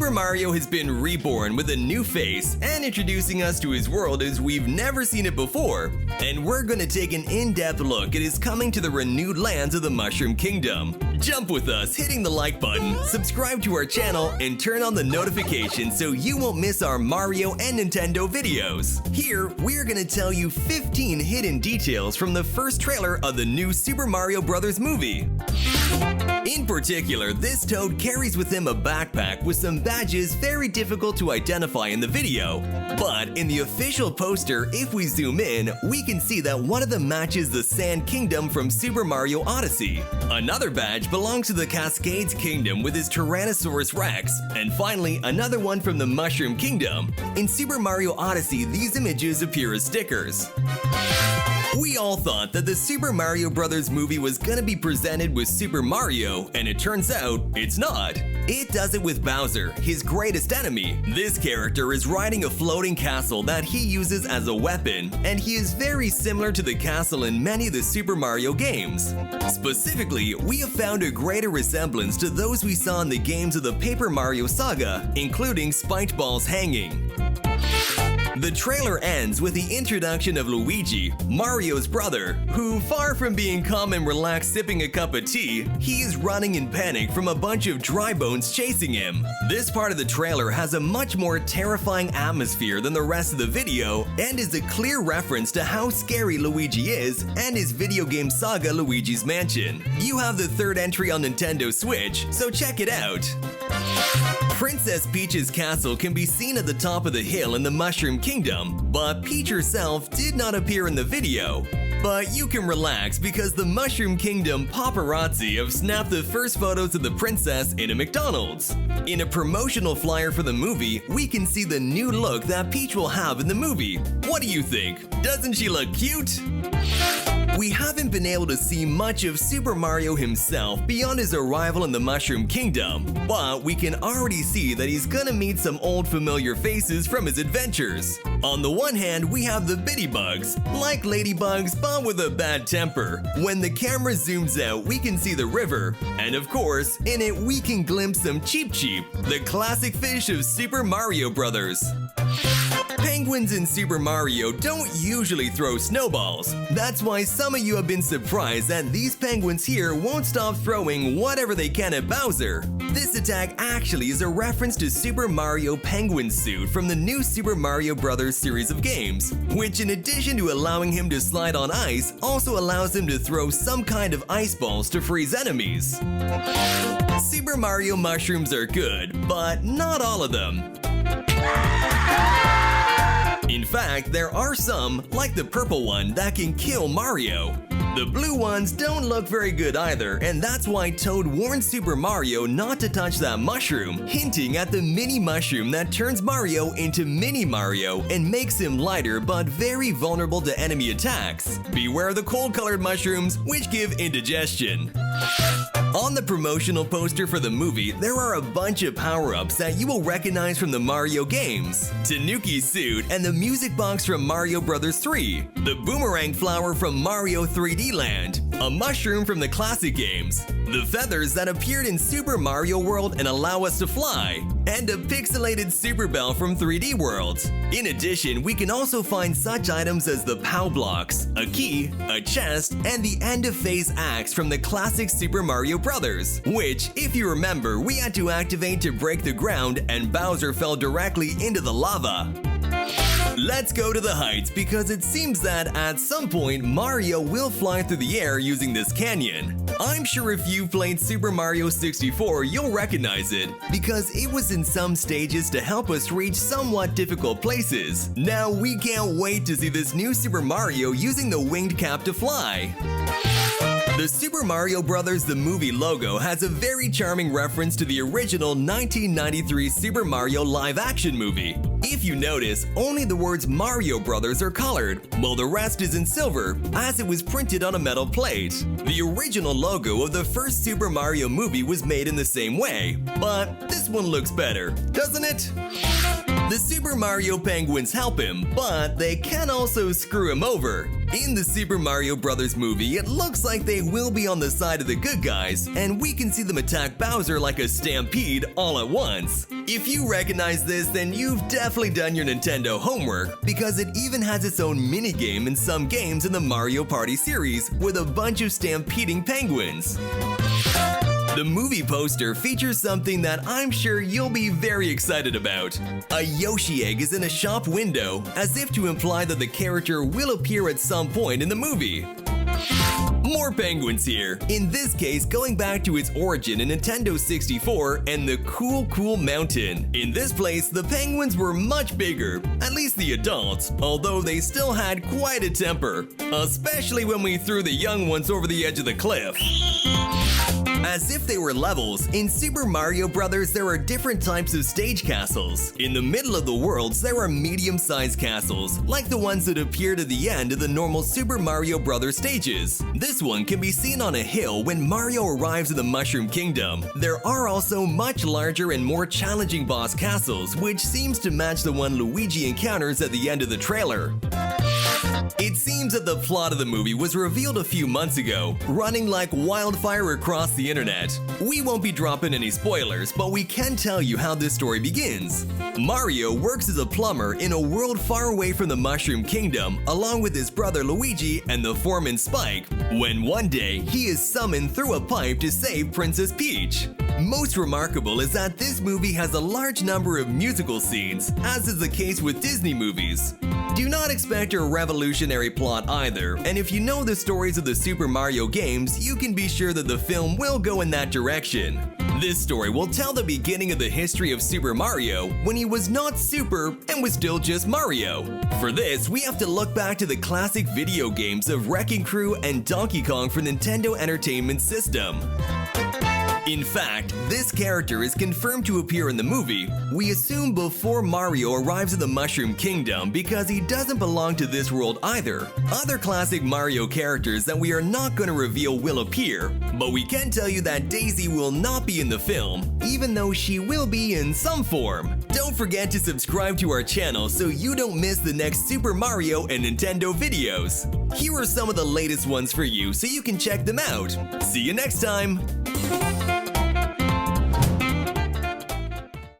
Super Mario has been reborn with a new face and introducing us to his world as we've never seen it before. And we're gonna take an in-depth look at his coming to the renewed lands of the Mushroom Kingdom. Jump with us hitting the like button, subscribe to our channel, and turn on the notifications so you won't miss our Mario and Nintendo videos. Here, we're gonna tell you 15 hidden details from the first trailer of the new Super Mario Bros. Movie. In particular, this Toad carries with him a backpack with some badges very difficult to identify in the video. But in the official poster, if we zoom in, we can see that one of them matches the Sand Kingdom from Super Mario Odyssey. Another badge belongs to the Cascades Kingdom with his Tyrannosaurus Rex. And finally, another one from the Mushroom Kingdom. In Super Mario Odyssey, these images appear as stickers. We all thought that the Super Mario Bros. Movie was gonna be presented with Super Mario, and it turns out it's not. It does it with Bowser, his greatest enemy. This character is riding a floating castle that he uses as a weapon, and he is very similar to the castle in many of the Super Mario games. Specifically, we have found a greater resemblance to those we saw in the games of the Paper Mario saga, including spiked balls hanging. The trailer ends with the introduction of Luigi, Mario's brother, who, far from being calm and relaxed sipping a cup of tea, he is running in panic from a bunch of dry bones chasing him. This part of the trailer has a much more terrifying atmosphere than the rest of the video and is a clear reference to how scary Luigi is and his video game saga Luigi's Mansion. You have the third entry on Nintendo Switch, so check it out. Princess Peach's castle can be seen at the top of the hill in the Mushroom Kingdom, but Peach herself did not appear in the video. But you can relax because the Mushroom Kingdom paparazzi have snapped the first photos of the princess in a McDonald's. In a promotional flyer for the movie, we can see the new look that Peach will have in the movie. What do you think? Doesn't she look cute? We haven't been able to see much of Super Mario himself beyond his arrival in the Mushroom Kingdom, but we can already see that he's gonna meet some old familiar faces from his adventures. On the one hand, we have the bitty bugs, like ladybugs but with a bad temper. When the camera zooms out, we can see the river, and of course, in it we can glimpse some Cheep Cheep, the classic fish of Super Mario Bros. Penguins in Super Mario don't usually throw snowballs. That's why some of you have been surprised that these penguins here won't stop throwing whatever they can at Bowser. This attack actually is a reference to Super Mario Penguin Suit from the new Super Mario Bros. Series of games, which in addition to allowing him to slide on ice, also allows him to throw some kind of ice balls to freeze enemies. Super Mario mushrooms are good, but not all of them. In fact, there are some, like the purple one, that can kill Mario. The blue ones don't look very good either, and that's why Toad warned Super Mario not to touch that mushroom, hinting at the mini mushroom that turns Mario into Mini Mario and makes him lighter but very vulnerable to enemy attacks. Beware the cold-colored mushrooms, which give indigestion. On the promotional poster for the movie, there are a bunch of power-ups that you will recognize from the Mario games. Tanuki's suit and the music box from Mario Bros. 3, the boomerang flower from Mario 3D Land, a mushroom from the classic games, the feathers that appeared in Super Mario World and allow us to fly, and a pixelated Super Bell from 3D World. In addition, we can also find such items as the POW blocks, a key, a chest, and the end-of-phase axe from the classic Super Mario Bros., which, if you remember, we had to activate to break the ground and Bowser fell directly into the lava. Let's go to the heights because it seems that at some point Mario will fly through the air using this canyon. I'm sure if you've played Super Mario 64, you'll recognize it because it was in some stages to help us reach somewhat difficult places. Now we can't wait to see this new Super Mario using the winged cap to fly. The Super Mario Bros. The movie logo has a very charming reference to the original 1993 Super Mario live-action movie. If you notice, only the words Mario Brothers are colored, while the rest is in silver, as it was printed on a metal plate. The original logo of the first Super Mario movie was made in the same way, but this one looks better, doesn't it? The Super Mario penguins help him, but they can also screw him over. In the Super Mario Bros. Movie, it looks like they will be on the side of the good guys, and we can see them attack Bowser like a stampede all at once. If you recognize this, then you've definitely done your Nintendo homework, because it even has its own minigame in some games in the Mario Party series with a bunch of stampeding penguins. The movie poster features something that I'm sure you'll be very excited about. A Yoshi egg is in a shop window, as if to imply that the character will appear at some point in the movie. More penguins here, in this case going back to its origin in Nintendo 64 and the Cool Mountain. In this place, the penguins were much bigger, at least the adults, although they still had quite a temper, especially when we threw the young ones over the edge of the cliff. As if they were levels, in Super Mario Bros. There are different types of stage castles. In the middle of the worlds, there are medium-sized castles, like the ones that appeared at the end of the normal Super Mario Bros. Stages. This one can be seen on a hill when Mario arrives in the Mushroom Kingdom. There are also much larger and more challenging boss castles, which seems to match the one Luigi encounters at the end of the trailer. It seems that the plot of the movie was revealed a few months ago, running like wildfire across the internet. We won't be dropping any spoilers, but we can tell you how this story begins. Mario works as a plumber in a world far away from the Mushroom Kingdom, along with his brother Luigi and the foreman Spike, when one day he is summoned through a pipe to save Princess Peach. Most remarkable is that this movie has a large number of musical scenes, as is the case with Disney movies. Do not expect a revolutionary plot either, and if you know the stories of the Super Mario games, you can be sure that the film will go in that direction. This story will tell the beginning of the history of Super Mario when he was not super and was still just Mario. For this, we have to look back to the classic video games of Wrecking Crew and Donkey Kong for Nintendo Entertainment System. In fact, this character is confirmed to appear in the movie, we assume before Mario arrives at the Mushroom Kingdom because he doesn't belong to this world either. Other classic Mario characters that we are not going to reveal will appear, but we can tell you that Daisy will not be in the film, even though she will be in some form. Don't forget to subscribe to our channel so you don't miss the next Super Mario and Nintendo videos. Here are some of the latest ones for you so you can check them out. See you next time!